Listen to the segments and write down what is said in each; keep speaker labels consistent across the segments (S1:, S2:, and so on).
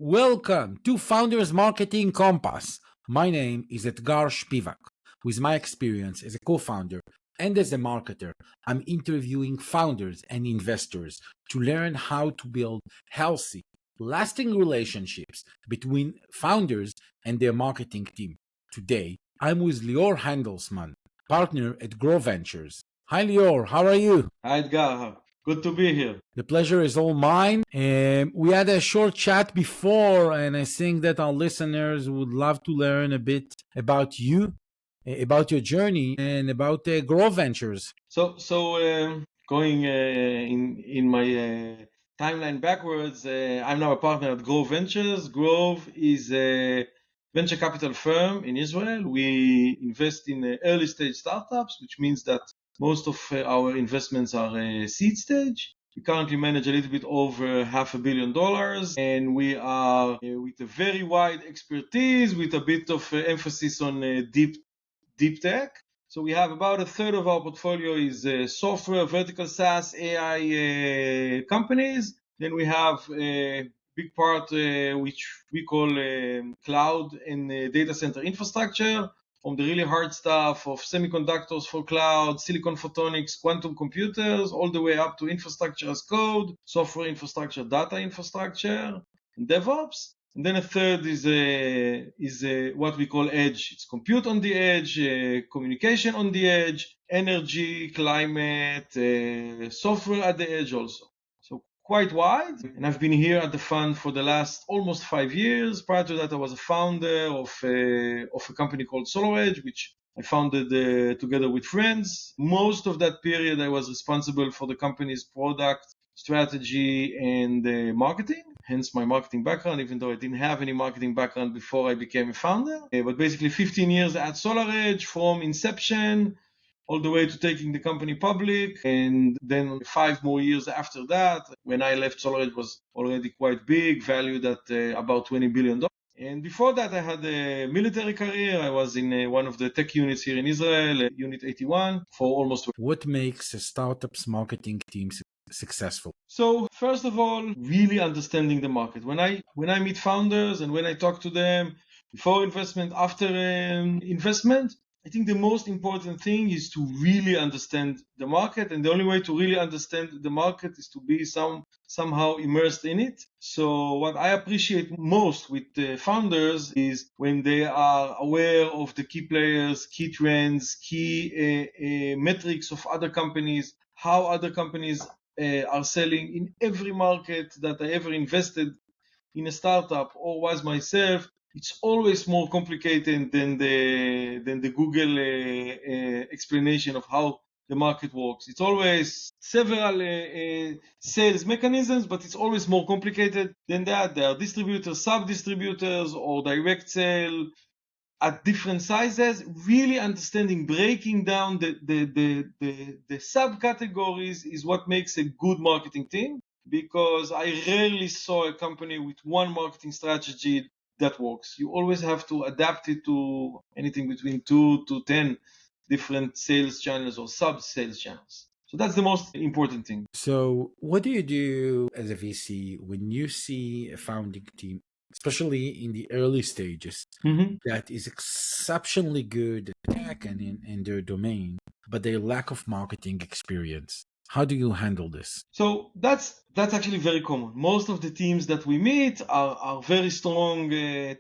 S1: Welcome to Founders Marketing Compass. My name is Etgar Shpivak. With my experience as a co-founder and as a marketer, I'm interviewing founders and investors to learn how to build healthy, lasting relationships between founders and their marketing team. Today, I'm with Lior Handelsman, partner at Grow Ventures. Hi Lior, how are you?
S2: Hi, Edgar. Good to be here.
S1: The pleasure is all mine. We had a short chat before, and I think that our listeners would love to learn a bit about you, about your journey, and about Grow Ventures.
S2: Going in my timeline backwards, I'm now a partner at Grove Ventures. Grove is a venture capital firm in Israel. We invest in early stage startups, which means that most of our investments are seed stage. We currently manage a little bit over $500 million, and we are with a very wide expertise, with a bit of emphasis on deep tech. So we have about a third of our portfolio is software, vertical SaaS, AI companies. Then we have a big part which we call cloud and data center infrastructure, from the really hard stuff of semiconductors for cloud, silicon photonics, quantum computers, all the way up to infrastructure as code, software infrastructure, data infrastructure, and DevOps. And then a third is what we call edge. It's compute on the edge, communication on the edge, energy, climate, software at the edge also. So quite wide. And I've been here at the fund for the last almost 5 years. Prior to that, I was a founder of a company called SolarEdge, which I founded together with friends. Most of that period, I was responsible for the company's product, strategy, and marketing. Hence my marketing background, even though I didn't have any marketing background before I became a founder. But basically 15 years at SolarEdge, from inception all the way to taking the company public. And then 5 more years after that, when I left, SolarEdge was already quite big, valued at about $20 billion. And before that, I had a military career. I was in one of the tech units here in Israel, Unit 81, for almost.
S1: What makes a startup's marketing team successful?
S2: So first of all, really understanding the market. When I meet founders and when I talk to them before investment, after investment, I think the most important thing is to really understand the market, and the only way to really understand the market is to be somehow immersed in it. So what I appreciate most with the founders is when they are aware of the key players, key trends, key metrics of other companies, how other companies are selling in every market that I ever invested in a startup or was myself. It's always more complicated than the Google explanation of how the market works. It's always several sales mechanisms, but it's always more complicated than that. There are distributors, sub-distributors, or direct sale at different sizes. Really understanding, breaking down the subcategories is what makes a good marketing team, because I rarely saw a company with one marketing strategy that works. You always have to adapt it to anything between 2 to 10 different sales channels or sub-sales channels. So that's the most important thing.
S1: So, what do you do as a VC when you see a founding team, especially in the early stages, that is exceptionally good at tech and in their domain, but their lack of marketing experience? How do you handle this?
S2: So that's actually very common. Most of the teams that we meet are very strong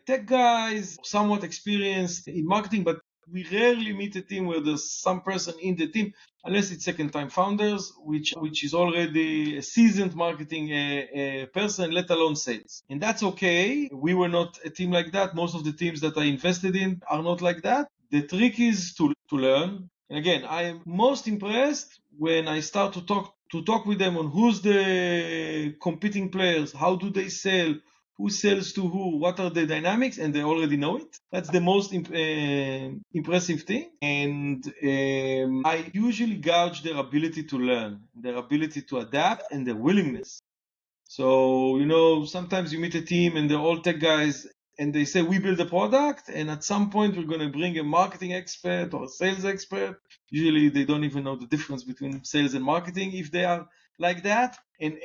S2: tech guys, somewhat experienced in marketing, but we rarely meet a team where there's some person in the team, unless it's second-time founders, which is already a seasoned marketing person, let alone sales. And that's okay. We were not a team like that. Most of the teams that I invested in are not like that. The trick is to learn. And again, I am most impressed when I start to talk with them on who's the competing players, how do they sell, who sells to who, what are the dynamics, and they already know it. That's the most impressive thing. And I usually gauge their ability to learn, their ability to adapt, and their willingness. So, sometimes you meet a team and they're all tech guys, and they say, we build a product, and at some point we're going to bring a marketing expert or a sales expert. Usually they don't even know the difference between sales and marketing if they are like that. And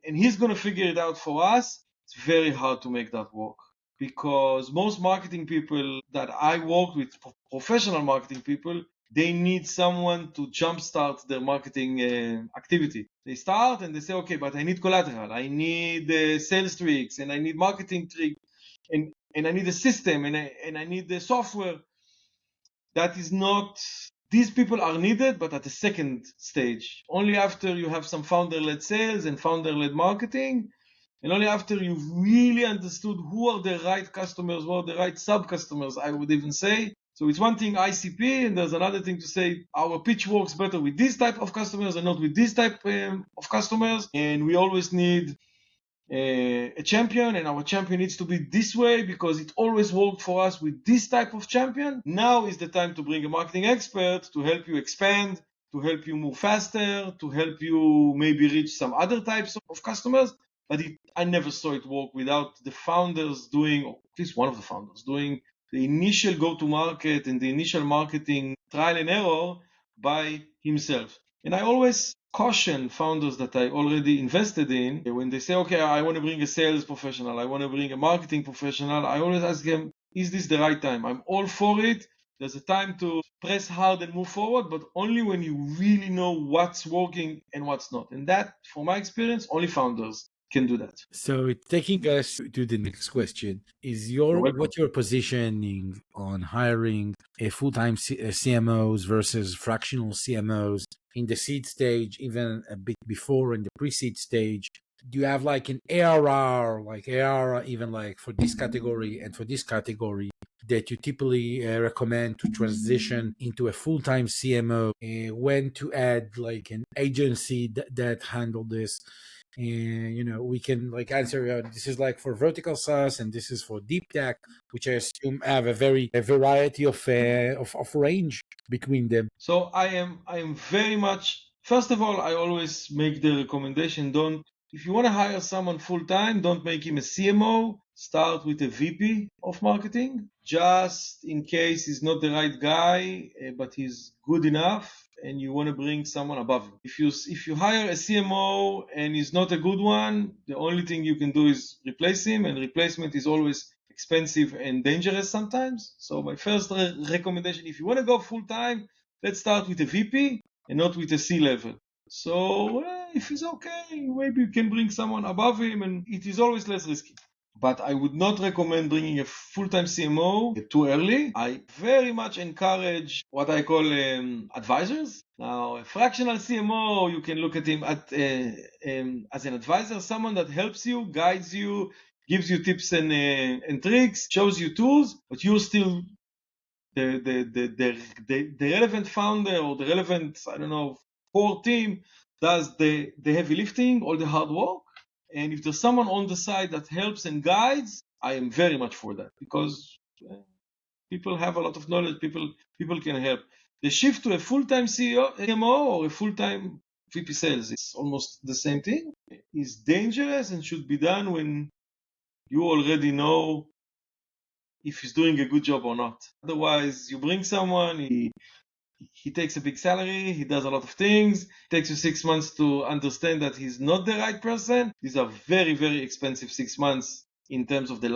S2: he's going to figure it out for us. it's very hard to make that work, because most marketing people that I work with, professional marketing people, they need someone to jumpstart their marketing activity. They start and they say, okay, but I need collateral, I need sales tricks, and I need marketing tricks, and I need a system, and I need the software. That is not, these people are needed, but at the second stage. Only after you have some founder-led sales and founder-led marketing, and only after you've really understood who are the right customers, who are the right sub-customers, I would even say. So it's one thing ICP, and there's another thing to say our pitch works better with this type of customers and not with this type of customers. And we always need a champion, and our champion needs to be this way because it always worked for us with this type of champion. Now is the time to bring a marketing expert to help you expand, to help you move faster, to help you maybe reach some other types of customers. But I never saw it work without the founders doing, or at least one of the founders doing, the initial go-to-market and the initial marketing trial and error by himself. And I always caution founders that I already invested in, when they say, okay, I want to bring a sales professional, I want to bring a marketing professional, I always ask them, is this the right time? I'm all for it. There's a time to press hard and move forward, but only when you really know what's working and what's not. And that, from my experience, only founders can do that.
S1: So taking us to the next question, is
S2: You're welcome.
S1: what your positioning on hiring a full-time CMOs versus fractional CMOs in the seed stage, even a bit before in the pre-seed stage? Do you have like an ARR, even like for this category and for this category, that you typically recommend to transition into a full-time CMO, when to add like an agency that handle this? And we can like answer, this is like for vertical SaaS and this is for deep tech, which I assume have a variety of range between them.
S2: So I am very much, first of all, I always make the recommendation, if you want to hire someone full time, don't make him a CMO. Start with a VP of marketing, just in case he's not the right guy, but he's good enough, and you want to bring someone above him. If you hire a CMO and he's not a good one, the only thing you can do is replace him, and replacement is always expensive and dangerous sometimes. So my first recommendation, if you want to go full time, let's start with a VP and not with a C-level. So if he's okay, maybe you can bring someone above him, and it is always less risky. But I would not recommend bringing a full-time CMO too early. I very much encourage what I call advisors. Now, a fractional CMO, you can look at him as an advisor, someone that helps you, guides you, gives you tips and tricks, shows you tools, but you're still the relevant founder or the relevant, core team does the heavy lifting, all the hard work. And if there's someone on the side that helps and guides, I am very much for that, because people have a lot of knowledge, people can help. The shift to a full-time CMO or a full-time VP sales, it's almost the same thing, is dangerous and should be done when you already know if he's doing a good job or not. Otherwise, you bring someone, he takes a big salary, he does a lot of things, it takes you 6 months to understand that he's not the right person. These are very, very expensive 6 months in terms of the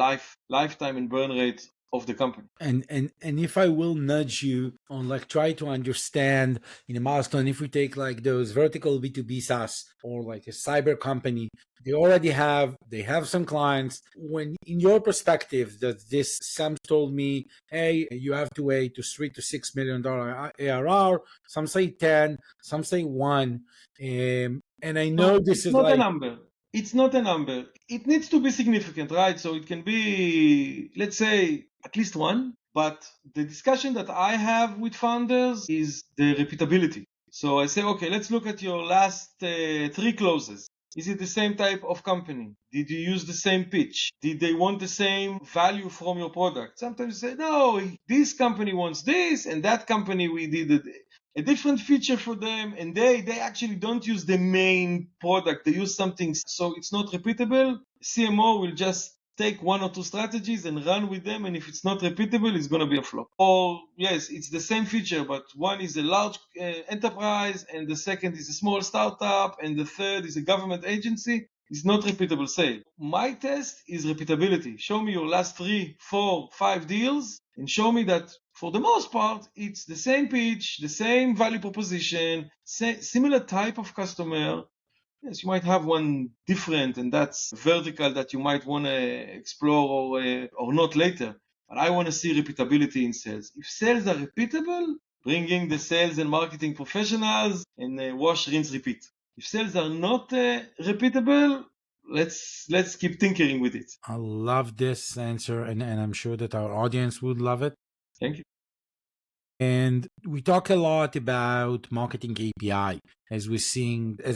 S2: lifetime and burn rate of the company.
S1: And if I will nudge you on like try to understand in a milestone, if we take like those vertical B2B SaaS or like a cyber company, they have some clients. When in your perspective, that this Sam told me, hey, you have to wait to $3 to $6 million ARR. Some say 10, some say 1. And I know this is
S2: not
S1: like
S2: a number. It's not a number. It needs to be significant, right? So it can be, let's say, at least 1. But the discussion that I have with founders is the repeatability. So I say, okay, let's look at your last 3 closes. Is it the same type of company? Did you use the same pitch? Did they want the same value from your product? Sometimes you say, no, this company wants this, and that company we did a different feature for them, and they actually don't use the main product. They use something, so it's not repeatable. CMO will just take 1 or 2 strategies and run with them, and if it's not repeatable, it's going to be a flop. Or yes, it's the same feature, but one is a large enterprise, and the second is a small startup, and the third is a government agency. is not repeatable sale. My test is repeatability. Show me your last 3, 4, 5 deals and show me that for the most part, it's the same pitch, the same value proposition, similar type of customer. Yes, you might have one different, and that's vertical that you might want to explore or not later. But I want to see repeatability in sales. If sales are repeatable, bring in the sales and marketing professionals and wash, rinse, repeat. If sales are not repeatable, let's keep tinkering with it.
S1: I love this answer, and I'm sure that our audience would love it.
S2: Thank you.
S1: And we talk a lot about marketing KPI as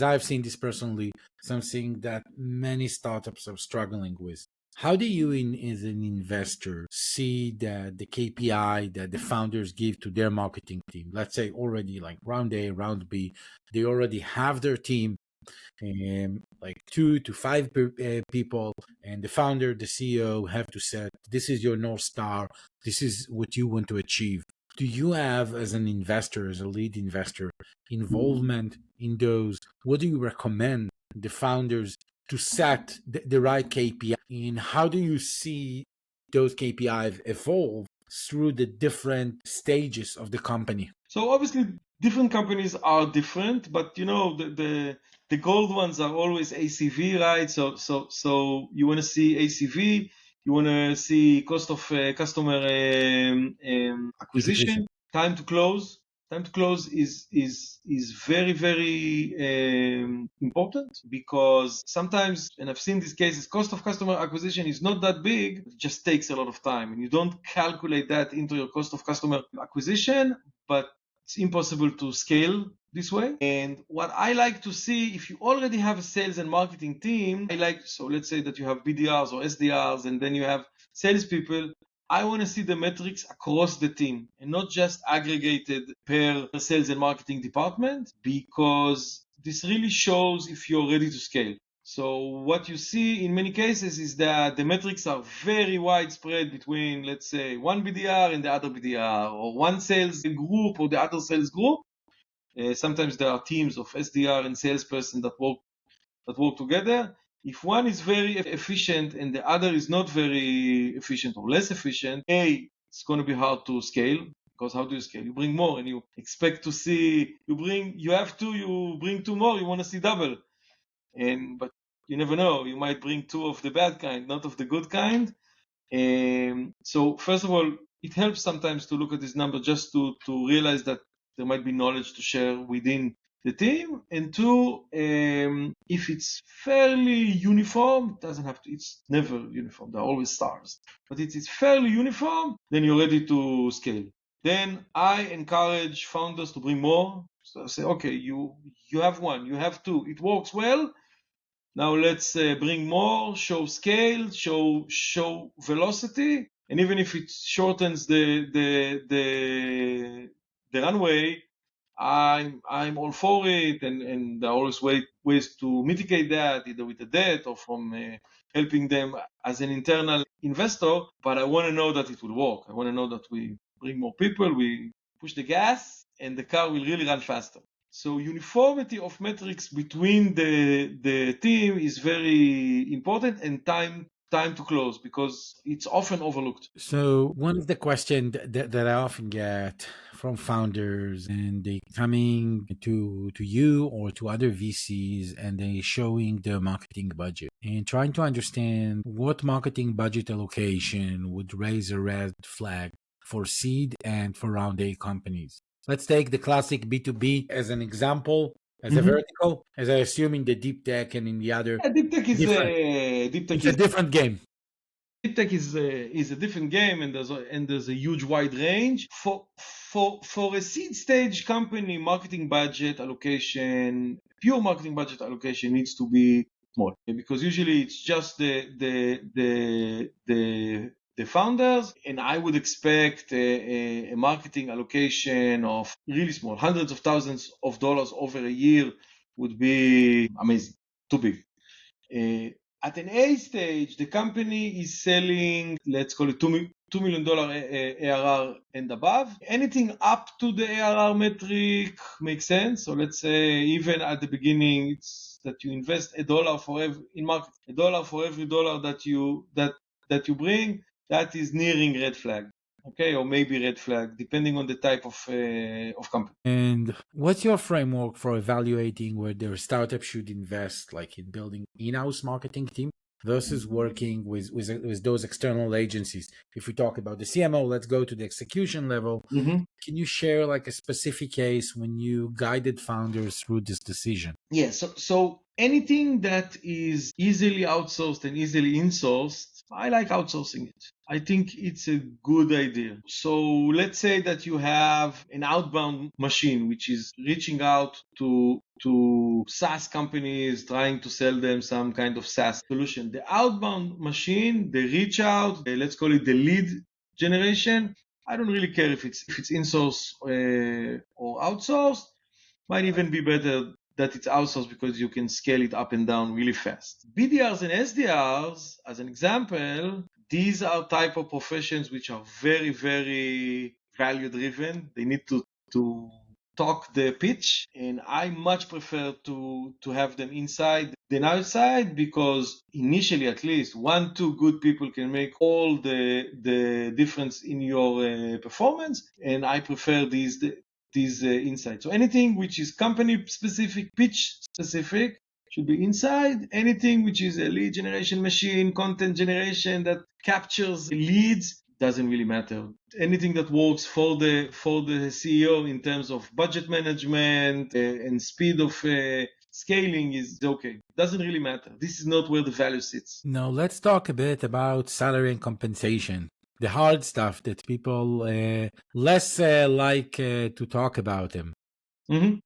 S1: I've seen this personally, something that many startups are struggling with. How do you, as an investor, see that the KPI that the founders give to their marketing team, let's say already like round A, round B, they already have their team, like 2 to 5 people, and the founder, the CEO have to set, this is your North Star, this is what you want to achieve. Do you have, as an investor, as a lead investor, involvement in those? What do you recommend the founders to set the right KPI? And how do you see those KPIs evolve through the different stages of the company?
S2: So obviously, different companies are different, but you know the gold ones are always ACV, right? So you want to see ACV, you want to see cost of customer acquisition, time to close. Time to close is very important, because sometimes, and I've seen these cases, cost of customer acquisition is not that big, it just takes a lot of time, and you don't calculate that into your cost of customer acquisition, but it's impossible to scale this way. And what I like to see, if you already have a sales and marketing team, so let's say that you have BDRs or SDRs, and then you have salespeople. I want to see the metrics across the team and not just aggregated per sales and marketing department, because this really shows if you're ready to scale. So what you see in many cases is that the metrics are very widespread between, let's say, one BDR and the other BDR, or one sales group or the other sales group. Sometimes there are teams of SDR and salesperson that work together. If one is very efficient and the other is not very efficient or less efficient, it's going to be hard to scale, because how do you scale? You bring more and you expect to see, you bring two more, you want to see double. But you never know, you might bring two of the bad kind, not of the good kind. So first of all, it helps sometimes to look at this number just to realize that there might be knowledge to share within the team. And two, if it's fairly uniform, it doesn't have to, it's never uniform, there are always stars, but it's fairly uniform, then you're ready to scale. Then I encourage founders to bring more. So I say, okay, you have one, you have two, it works well. Now let's bring more, show scale, show velocity, and even if it shortens the runway, I'm all for it, and there are always ways to mitigate that, either with the debt or from helping them as an internal investor. But I want to know that it will work. I want to know that we bring more people, we push the gas, and the car will really run faster. So uniformity of metrics between the team is very important, and time to close, because it's often overlooked.
S1: So one of the questions that I often get from founders, and they coming to you or to other VCs, and they showing their marketing budget and trying to understand what marketing budget allocation would raise a red flag for seed and for round A companies. Let's take the classic B2B as an example, as a vertical, as I assume in the deep tech and in the other.
S2: Deep tech is
S1: different. It's a different game.
S2: Deep tech is a different game, and there's a huge wide range. For a seed stage company, marketing budget allocation, pure marketing budget allocation needs to be small, because usually it's just the founders, and I would expect a marketing allocation of really small, hundreds of thousands of dollars over a year would be amazing, too big. At an A stage, the company is selling, let's call it $2 million ARR and above. Anything up to the ARR metric makes sense. So let's say even at the beginning, it's that you invest $1 for every in market, $1 for every dollar that you bring. That is nearing red flag, okay, or maybe red flag, depending on the type of company.
S1: And what's your framework for evaluating whether a startup should invest, like in building in-house marketing team versus working with those external agencies? If we talk about the CMO, let's go to the execution level.
S2: Mm-hmm.
S1: Can you share like a specific case when you guided founders through this decision?
S2: Yeah, so anything that is easily outsourced and easily insourced, I like outsourcing it. I think it's a good idea. So let's say that you have an outbound machine which is reaching out to SaaS companies, trying to sell them some kind of SaaS solution. The outbound machine, they reach out, let's call it the lead generation. I don't really care if it's in-source or outsourced. Might even be better that it's outsourced because you can scale it up and down really fast. BDRs and SDRs, as an example, these are type of professions which are very, very value driven. They need to talk the pitch, and I much prefer to have them inside than outside, because initially, at least, 1-2 good people can make all the difference in your performance, and I prefer these insights. So anything which is company specific, pitch specific, should be inside. Anything which is a lead generation machine, content generation that captures leads, doesn't really matter. Anything that works for the CEO in terms of budget management and speed of scaling is okay. Doesn't really matter. This is not where the value sits.
S1: Now let's talk a bit about salary and compensation, the hard stuff that people less like to talk about them.
S2: Mm-hmm.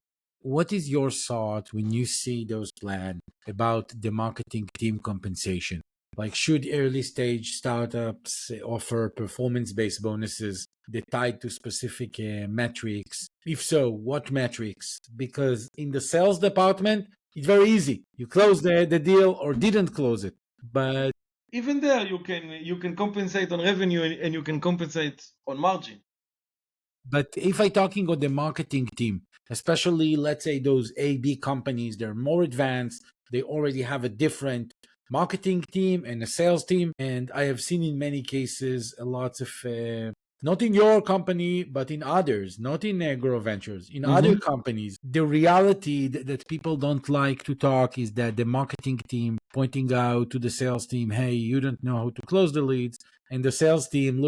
S1: What is your thought when you see those plans about the marketing team compensation? Like, should early stage startups offer performance-based bonuses that tied to specific metrics? If so, what metrics? Because in the sales department, it's very easy. You close the deal or didn't close it. But
S2: even there, you can compensate on revenue and you can compensate on margin.
S1: But if I'm talking on the marketing team, especially let's say those AB companies, they're more advanced. They already have a different marketing team and a sales team. And I have seen in many cases a lot of, not in your company, but in others, not in Grow Ventures, in other companies, the reality that people don't like to talk is that the marketing team pointing out to the sales team, hey, you don't know how to close the leads. And the sales team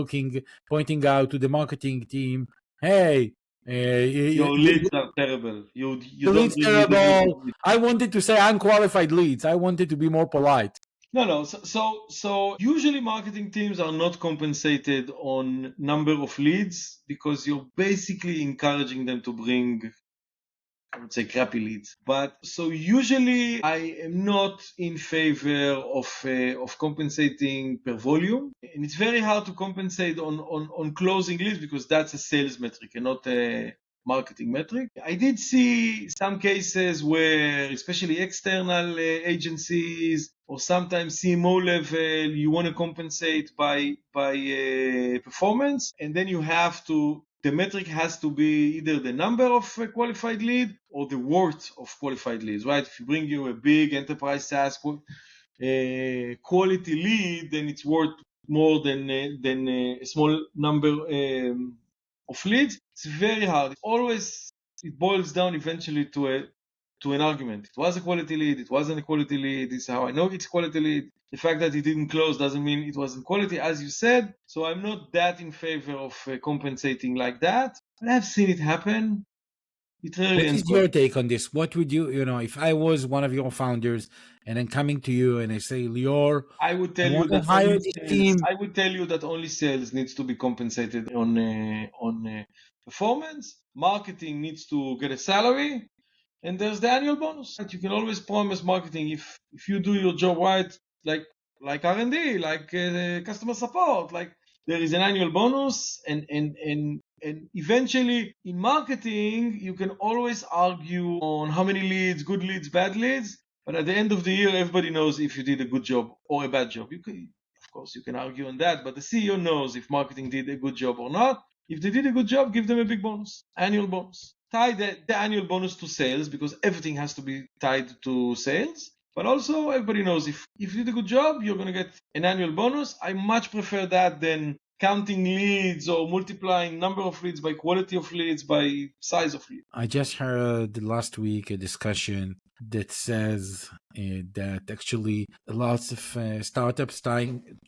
S1: pointing out to the marketing team, hey,
S2: Your leads are terrible. You
S1: the
S2: don't
S1: leads
S2: really need the
S1: terrible.
S2: leads.
S1: I wanted to say unqualified leads. I wanted to be more polite.
S2: No. So usually marketing teams are not compensated on number of leads because you're basically encouraging them to bring, I would say, crappy leads. But so usually I am not in favor of compensating per volume, and it's very hard to compensate on closing leads because that's a sales metric and not a marketing metric. I did see some cases where, especially external agencies or sometimes CMO level, you want to compensate by performance, and then you have to. The metric has to be either the number of qualified lead or the worth of qualified leads, right? If you bring you a big enterprise SaaS quality lead, then it's worth more than a small number of leads. It's very hard. It boils down eventually to an argument. It was a quality lead. It wasn't a quality lead. This is how I know it's a quality lead. The fact that it didn't close doesn't mean it wasn't quality, as you said. So I'm not that in favor of compensating like that. But I've seen it happen. It rarely
S1: What
S2: ends
S1: is
S2: well.
S1: your take on this? What would you, if I was one of your founders and then coming to you and I say, Lior,
S2: I would
S1: I
S2: tell you
S1: want to
S2: that
S1: hire
S2: only
S1: this
S2: sales.
S1: team.
S2: I would tell you that only sales needs to be compensated on performance. Marketing needs to get a salary, and there's the annual bonus. You can always promise marketing if you do your job right, like R&D, like customer support, like there is an annual bonus, and eventually in marketing you can always argue on how many leads, good leads, bad leads. But at the end of the year, everybody knows if you did a good job or a bad job. Of course, you can argue on that, but the CEO knows if marketing did a good job or not. If they did a good job, give them a big bonus, annual bonus. Tie the annual bonus to sales, because everything has to be tied to sales. But also, everybody knows if you did a good job, you're going to get an annual bonus. I much prefer that than counting leads or multiplying number of leads by quality of leads by size of leads.
S1: I just heard last week a discussion that says that actually lots of startups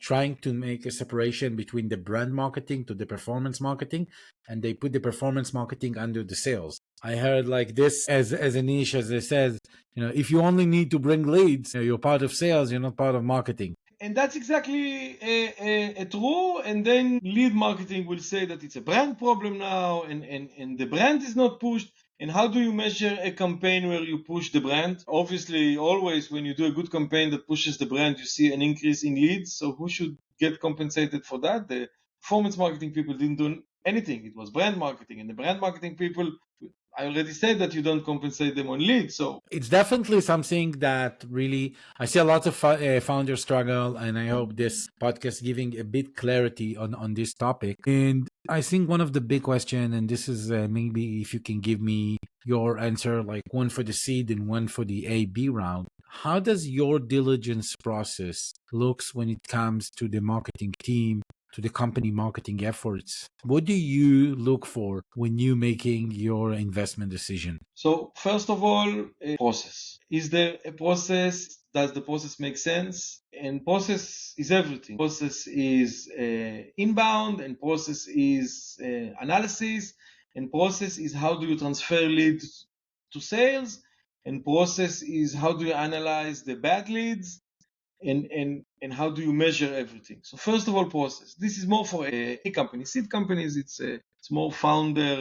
S1: trying to make a separation between the brand marketing to the performance marketing, and they put the performance marketing under the sales. I heard like this as a niche, as it says, if you only need to bring leads, you're part of sales, you're not part of marketing.
S2: And that's exactly true. And then lead marketing will say that it's a brand problem now, and the brand is not pushed. And how do you measure a campaign where you push the brand? Obviously, always when you do a good campaign that pushes the brand, you see an increase in leads. So who should get compensated for that? The performance marketing people didn't do anything. It was brand marketing. And the brand marketing people, I already said that you don't compensate them on leads. So
S1: it's definitely something that really I see a lot of founders struggle, and I hope this podcast giving a bit clarity on this topic. And I think one of the big question, and this is maybe if you can give me your answer, like one for the seed and one for the A/B round. How does your diligence process looks when it comes to the marketing team, to the company marketing efforts? What do you look for when you making your investment decision?
S2: So first of all, a process. Is there a process? Does the process make sense? And process is everything. Process is inbound, and process is analysis, and process is how do you transfer leads to sales, and process is how do you analyze the bad leads, and how do you measure everything. So first of all, process. This is more for a company. Seed companies, it's more founder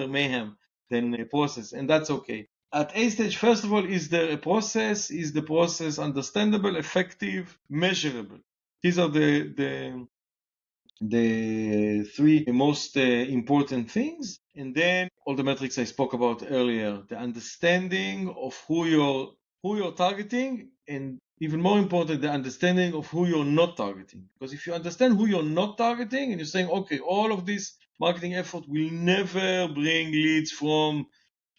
S2: mayhem than a process, and that's okay. At A stage, first of all, is there a process? Is the process understandable, effective, measurable? These are the three most important things. And then all the metrics I spoke about earlier, the understanding of who you're targeting, and even more important, the understanding of who you're not targeting. Because if you understand who you're not targeting and you're saying, okay, all of this marketing effort will never bring leads from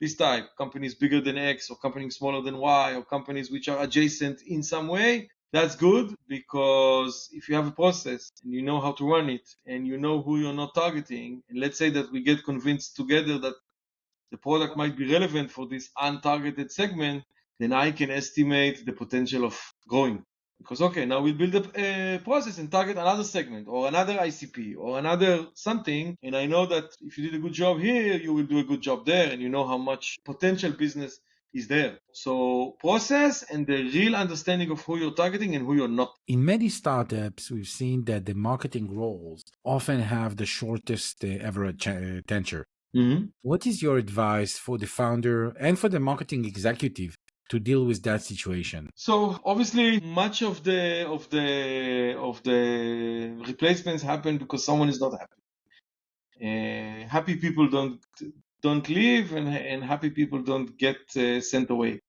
S2: this type, companies bigger than X or companies smaller than Y or companies which are adjacent in some way, that's good, because if you have a process and you know how to run it and you know who you're not targeting, and let's say that we get convinced together that the product might be relevant for this untargeted segment, then I can estimate the potential of growing. Because, okay, now we'll build a process and target another segment or another ICP or another something. And I know that if you did a good job here, you will do a good job there, and you know how much potential business is there. So process and the real understanding of who you're targeting and who you're not.
S1: In many startups, we've seen that the marketing roles often have the shortest average tenure.
S2: Mm-hmm.
S1: What is your advice for the founder and for the marketing executive to deal with that situation?
S2: So obviously, much of the replacements happen because someone is not happy. Happy people don't leave, and happy people don't get sent away.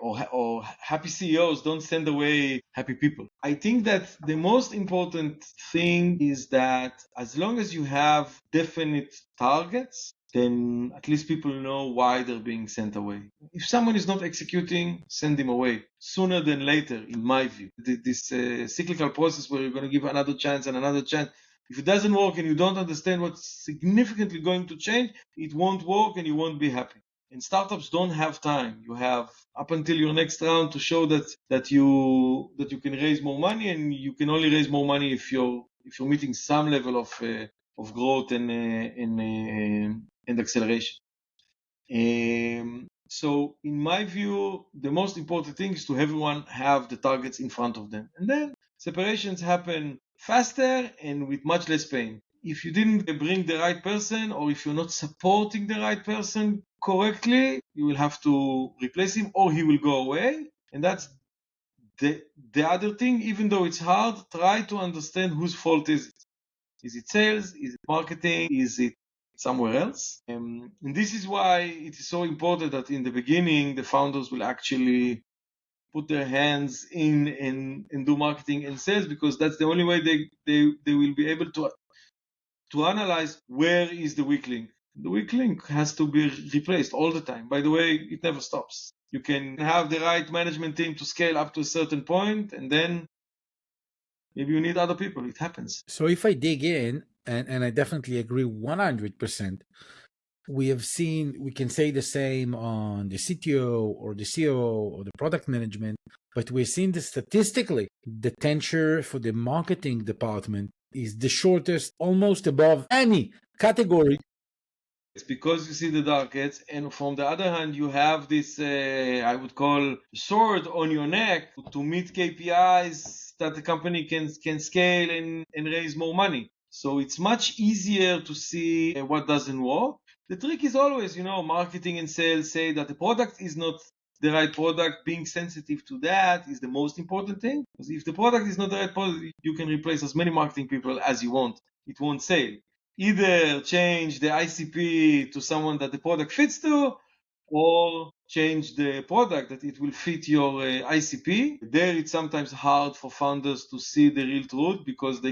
S2: Or happy CEOs don't send away happy people. I think that the most important thing is that as long as you have definite targets, then at least people know why they're being sent away. If someone is not executing, send him away sooner than later, in my view. This cyclical process where you're going to give another chance and another chance. If it doesn't work and you don't understand what's significantly going to change, it won't work and you won't be happy. And startups don't have time. You have up until your next round to show that you can raise more money, and you can only raise more money if you're meeting some level of growth and acceleration. So in my view, the most important thing is to everyone have the targets in front of them, and then separations happen faster and with much less pain. If you didn't bring the right person, or if you're not supporting the right person correctly, you will have to replace him or he will go away. And that's the other thing. Even though it's hard, try to understand whose fault is it. Is it sales? Is it marketing? Is it somewhere else? And this is why it is so important that in the beginning, the founders will actually put their hands in and do marketing and sales, because that's the only way they will be able to analyze where is the weak link. The weak link has to be replaced all the time. By the way, it never stops. You can have the right management team to scale up to a certain point, and then maybe you need other people. It happens.
S1: So if I dig in, and I definitely agree 100%, we can say the same on the CTO or the CEO or the product management, but we're seeing that statistically, the tenure for the marketing department is the shortest, almost above any category.
S2: It's because you see the darkets, and from the other hand, you have this, I would call, sword on your neck to meet KPIs that the company can scale and raise more money. So it's much easier to see what doesn't work. The trick is always, marketing and sales say that the product is not the right product. Being sensitive to that is the most important thing. Because if the product is not the right product, you can replace as many marketing people as you want. It won't sell. Either change the ICP to someone that the product fits to, or change the product that it will fit your ICP. There it's sometimes hard for founders to see the real truth, because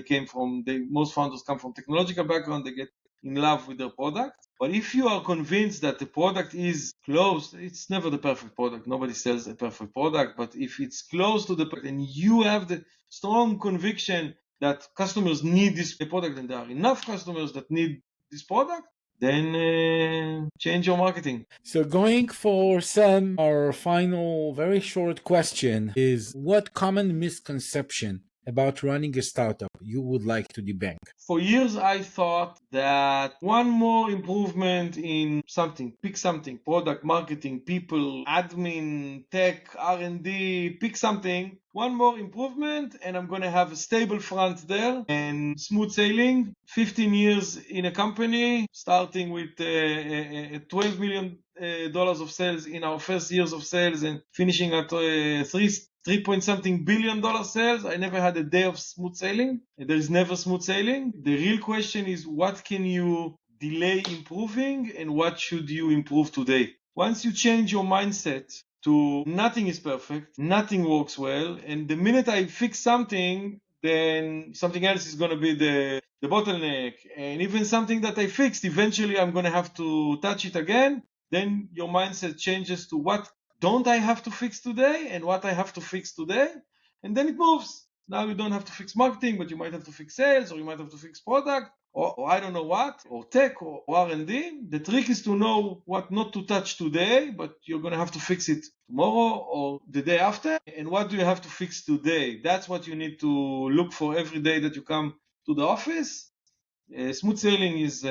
S2: most founders come from technological background, they get in love with their product. But if you are convinced that the product is close, it's never the perfect product. Nobody sells a perfect product. But if it's close to the product and you have the strong conviction that customers need this product and there are enough customers that need this product, then change your marketing.
S1: So going for our final very short question is, what common misconception about running a startup you would like to debunk?
S2: For years, I thought that one more improvement in something, pick something, product, marketing, people, admin, tech, R&D, pick something, one more improvement, and I'm going to have a stable front there and smooth sailing. 15 years in a company, starting with $12 million of sales in our first years of sales and finishing at 3 point something billion sales. I never had a day of smooth sailing. There is never smooth sailing. The real question is, what can you delay improving and what should you improve today? Once you change your mindset to nothing is perfect, nothing works well, and the minute I fix something, then something else is going to be the bottleneck. And even something that I fixed, eventually I'm going to have to touch it again. Then your mindset changes to what don't I have to fix today and what I have to fix today, and then it moves. Now you don't have to fix marketing, but you might have to fix sales, or you might have to fix product, or I don't know what, or tech, or R&D. The trick is to know what not to touch today, but you're going to have to fix it tomorrow or the day after. And what do you have to fix today? That's what you need to look for every day that you come to the office. Smooth sailing is...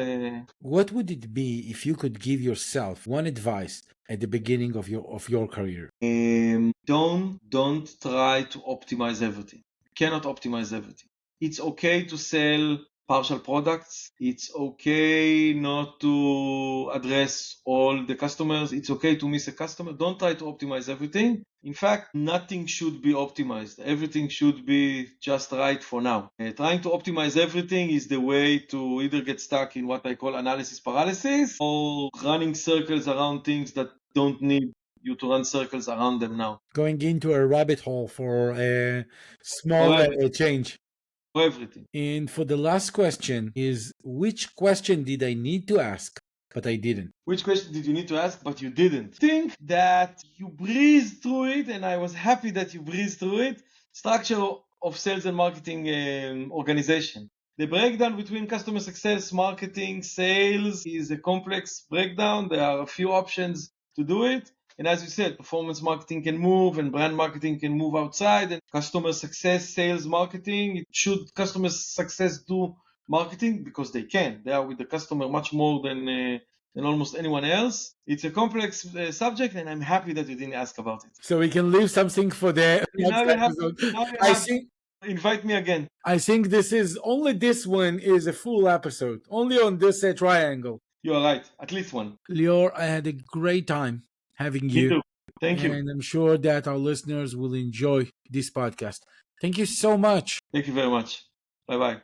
S1: What would it be if you could give yourself one advice at the beginning of your career?
S2: Don't try to optimize everything. You cannot optimize everything. It's okay to sell partial products. It's okay not to address all the customers. It's okay to miss a customer. Don't try to optimize everything. In fact, nothing should be optimized. Everything should be just right for now. Trying to optimize everything is the way to either get stuck in what I call analysis paralysis, or running circles around things that don't need you to run circles around them now.
S1: Going into a rabbit hole for a small change.
S2: For everything.
S1: And for the last question is, which question did I need to ask, but I didn't?
S2: Which question did you need to ask, but you didn't? Think that you breezed through it, and I was happy that you breezed through it. Structure of sales and marketing organization. The breakdown between customer success, marketing, sales is a complex breakdown. There are a few options to do it. And as you said, performance marketing can move and brand marketing can move outside, and customer success, sales, marketing. Should customer success do marketing? Because they can. They are with the customer much more than almost anyone else. It's a complex subject, and I'm happy that you didn't ask about it.
S1: So we can leave something for the next episode.
S2: Invite me again.
S1: I think this one is a full episode, only on this triangle.
S2: You are right, at least one.
S1: Lior, I had a great time having you.
S2: Me too. Thank you.
S1: And I'm sure that our listeners will enjoy this podcast. Thank you so much.
S2: Thank you very much. Bye-bye.